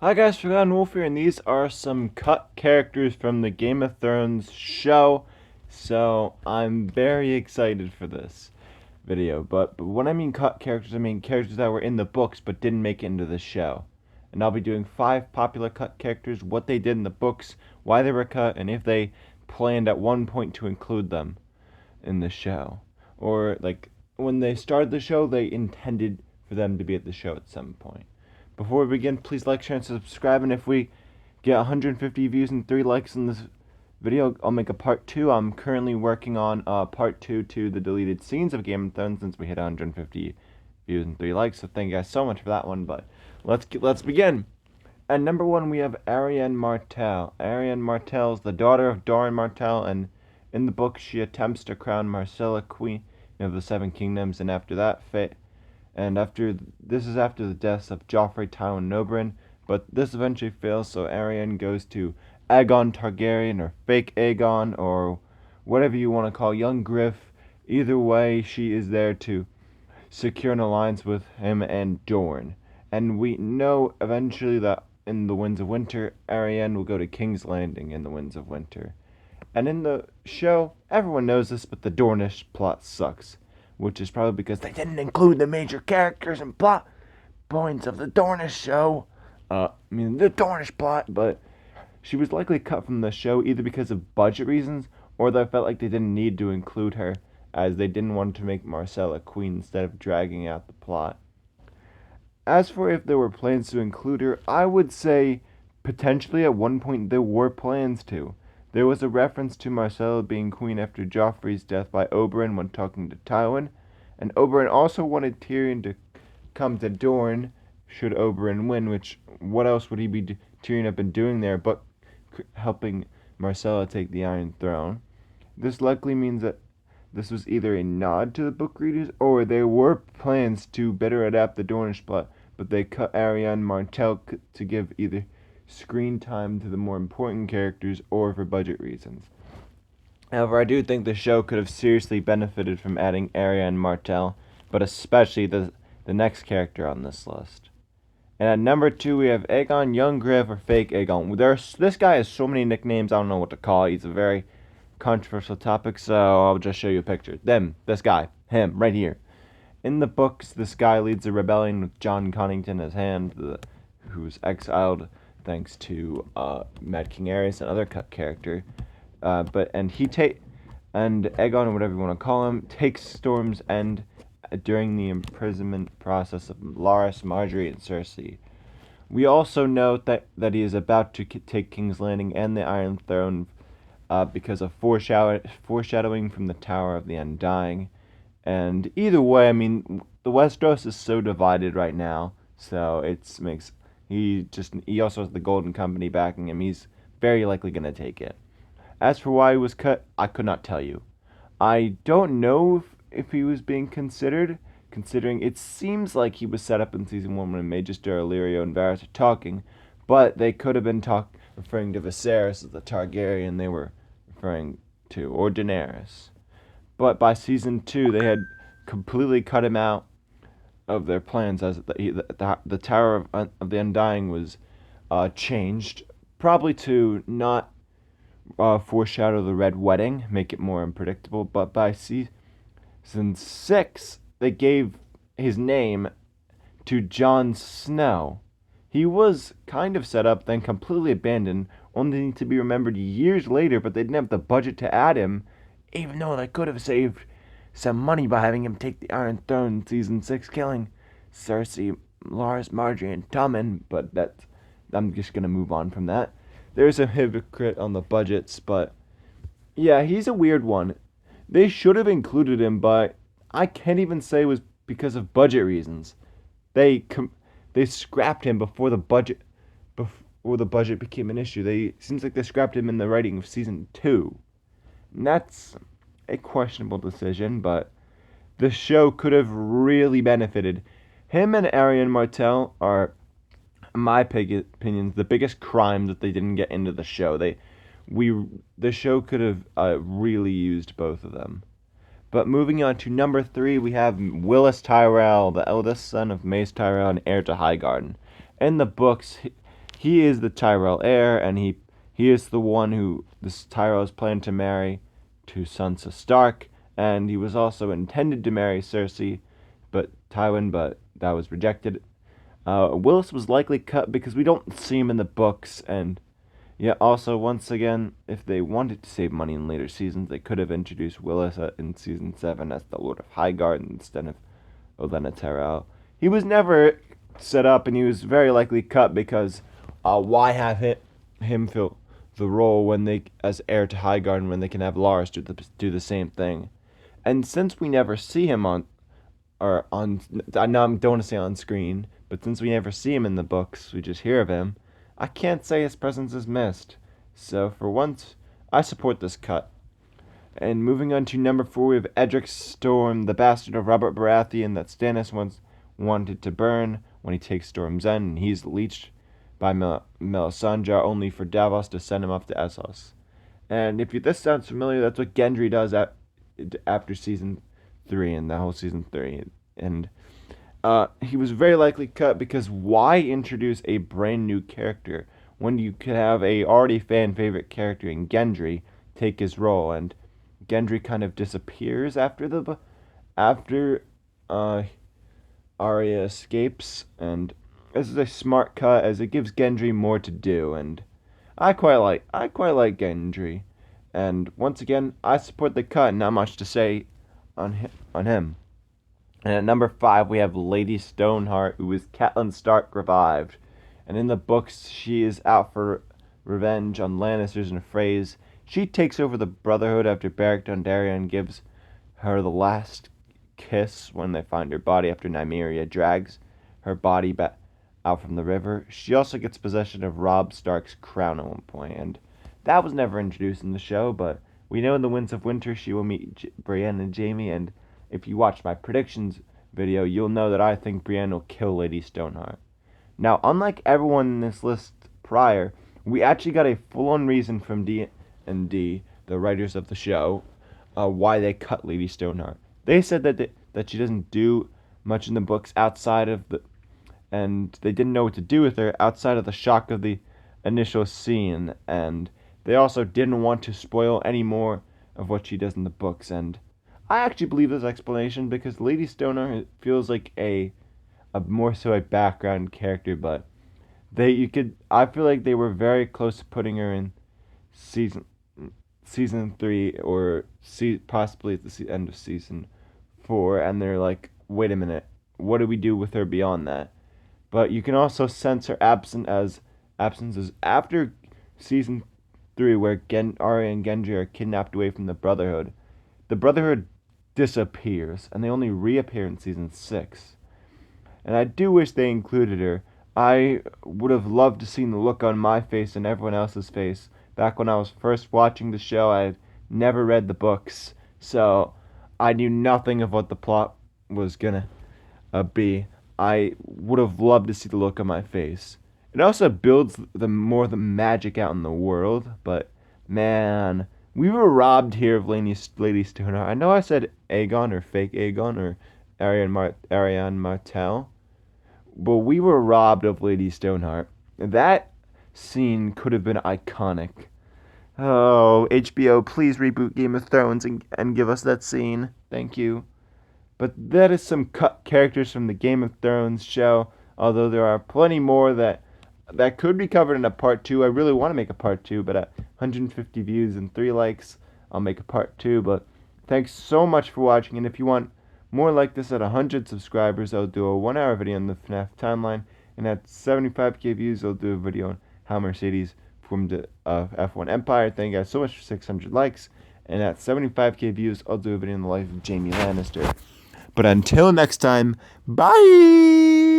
Hi guys, Forgotten Wolf here, and these are some cut characters from the Game of Thrones show. So I'm very excited for this video. But when I mean cut characters, I mean characters that were in the books but didn't make it into the show. And I'll be doing 5 popular cut characters, what they did in the books, why they were cut, and if they planned at one point to include them in the show. Or like when they started the show, they intended for them to be at the show at some point. Before we begin, please like, share, and subscribe. And if we get 150 views and 3 likes in this video, I'll make a part 2. I'm currently working on part 2 to the deleted scenes of Game of Thrones since we hit 150 views and 3 likes. So thank you guys so much for that one. But let's begin. At number 1, we have Arianne Martell. Arianne Martell is the daughter of Doran Martell, and in the book, she attempts to crown Myrcella queen of the Seven Kingdoms, and after that, this is after the deaths of Joffrey, Tywin, and Oberyn, but this eventually fails, so Arianne goes to Aegon Targaryen, or fake Aegon, or whatever you want to call young Griff. Either way, she is there to secure an alliance with him and Dorne. And we know eventually that in the Winds of Winter, Arianne will go to King's Landing in the Winds of Winter. And in the show, everyone knows this, but the Dornish plot sucks, which is probably because they didn't include the major characters and plot points of the Dornish show. The Dornish plot, but she was likely cut from the show either because of budget reasons or they felt like they didn't need to include her, as they didn't want to make Myrcella queen instead of dragging out the plot. As for if there were plans to include her, I would say potentially at one point there were plans to. There was a reference to Myrcella being queen after Joffrey's death by Oberyn when talking to Tywin, and Oberyn also wanted Tyrion to come to Dorne should Oberyn win, which what else would Tyrion have been doing there but helping Myrcella take the Iron Throne? This likely means that this was either a nod to the book readers or there were plans to better adapt the Dornish plot, but they cut Arianne Martell to give either screen time to the more important characters or for budget reasons. However, I do think the show could have seriously benefited from adding Arianne Martell, but especially the next character on this list. And at number 2, we have Aegon Young Griff, or fake Aegon. This guy has so many nicknames, I don't know what to call it. He's a very controversial topic, so I'll just show you a picture. This guy, him, right here. In the books, this guy leads a rebellion with Jon Connington as hand, who's exiled thanks to Mad King Aerys, another cut character. And Aegon, or whatever you want to call him, takes Storm's End during the imprisonment process of Larys, Margaery, and Cersei. We also note that he is about to take King's Landing and the Iron Throne because of foreshadowing from the Tower of the Undying. And either way, the Westeros is so divided right now, so he also has the Golden Company backing him. He's very likely going to take it. As for why he was cut, I could not tell you. I don't know if he was being considered, considering it seems like he was set up in season 1 when Maester Illyrio and Varys are talking, but they could have been referring to Viserys as the Targaryen they were referring to, or Daenerys. But by season 2, they had completely cut him out of their plans, as the Tower of the Undying was changed, probably to not foreshadow the Red Wedding, make it more unpredictable. But by season 6, they gave his name to Jon Snow. He was kind of set up, then completely abandoned, only to be remembered years later, but they didn't have the budget to add him, even though they could have saved some money by having him take the Iron Throne in season 6, killing Cersei, Larys, Margaery, and Tommen, but I'm just going to move on from that. There's a hypocrite on the budgets, but yeah, he's a weird one. They should have included him, but I can't even say it was because of budget reasons. They scrapped him before the budget became an issue. Seems like they scrapped him in the writing of season 2. And that's a questionable decision, but the show could have really benefited. Him and Arianne Martell are, in my opinion, the biggest crime that they didn't get into the show. The show could have really used both of them. But moving on to number 3, we have Willas Tyrell, the eldest son of Mace Tyrell and heir to Highgarden. In the books, he is the Tyrell heir, and he is the one who this Tyrell is planning to marry to Sansa Stark, and he was also intended to marry Cersei, but that was rejected. Willas was likely cut because we don't see him in the books, and yeah, also, once again, if they wanted to save money in later seasons, they could have introduced Willas in Season 7 as the Lord of Highgarden instead of Olenna Tyrell. He was never set up, and he was very likely cut because why have him fill the role when they as heir to Highgarden when they can have Larys do the same thing? And since we never see him I don't want to say on screen, but since we never see him in the books, we just hear of him, I can't say his presence is missed. So for once, I support this cut. And moving on to number 4, we have Edric Storm, the bastard of Robert Baratheon that Stannis once wanted to burn when he takes Storm's End, and he's leeched by Melisandre only for Davos to send him off to Essos. And if this sounds familiar, that's what Gendry does after Season 3 and the whole Season 3. And he was very likely cut because why introduce a brand new character when you could have a already fan favorite character in Gendry take his role? And Gendry kind of disappears after Arya escapes, and this is a smart cut as it gives Gendry more to do, and I quite like Gendry. And once again, I support the cut. Not much to say on him. And at number 5, we have Lady Stoneheart, who is Catelyn Stark revived. And in the books, she is out for revenge on Lannisters and Freys. She takes over the Brotherhood after Beric Dondarrion gives her the last kiss when they find her body after Nymeria drags her body back out from the river. She also gets possession of Robb Stark's crown at one point, and that was never introduced in the show, but we know in the Winds of Winter she will meet Brienne and Jaime, and if you watch my predictions video, you'll know that I think Brienne will kill Lady Stoneheart. Now, unlike everyone in this list prior, we actually got a full-on reason from D&D, the writers of the show, why they cut Lady Stoneheart. They said that she doesn't do much in the books and they didn't know what to do with her outside of the shock of the initial scene, and they also didn't want to spoil any more of what she does in the books, and I actually believe this explanation because Lady Stoneheart feels like a more so a background character, but I feel like they were very close to putting her in season 3 or possibly at the end of season 4, and they're like, wait a minute, what do we do with her beyond that? But you can also sense her absences after season 3, where Arya and Gendry are kidnapped away from the Brotherhood. The Brotherhood disappears, and they only reappear in season 6. And I do wish they included her. I would have loved to see the look on my face and everyone else's face back when I was first watching the show. I had never read the books, so I knew nothing of what the plot was gonna be. I would have loved to see the look on my face. It also builds the magic out in the world, but man, we were robbed here of Lady Stoneheart. I know I said Aegon or fake Aegon or Arianne Martell, but we were robbed of Lady Stoneheart. That scene could have been iconic. Oh, HBO, please reboot Game of Thrones and give us that scene. Thank you. But that is some cut characters from the Game of Thrones show, although there are plenty more that could be covered in a part 2. I really want to make a part 2, but at 150 views and 3 likes, I'll make a part 2. But thanks so much for watching, and if you want more like this at 100 subscribers, I'll do a 1-hour video on the FNAF Timeline, and at 75k views, I'll do a video on how Mercedes formed the F1 Empire. Thank you guys so much for 600 likes, and at 75k views, I'll do a video on the life of Jaime Lannister. But until next time, bye!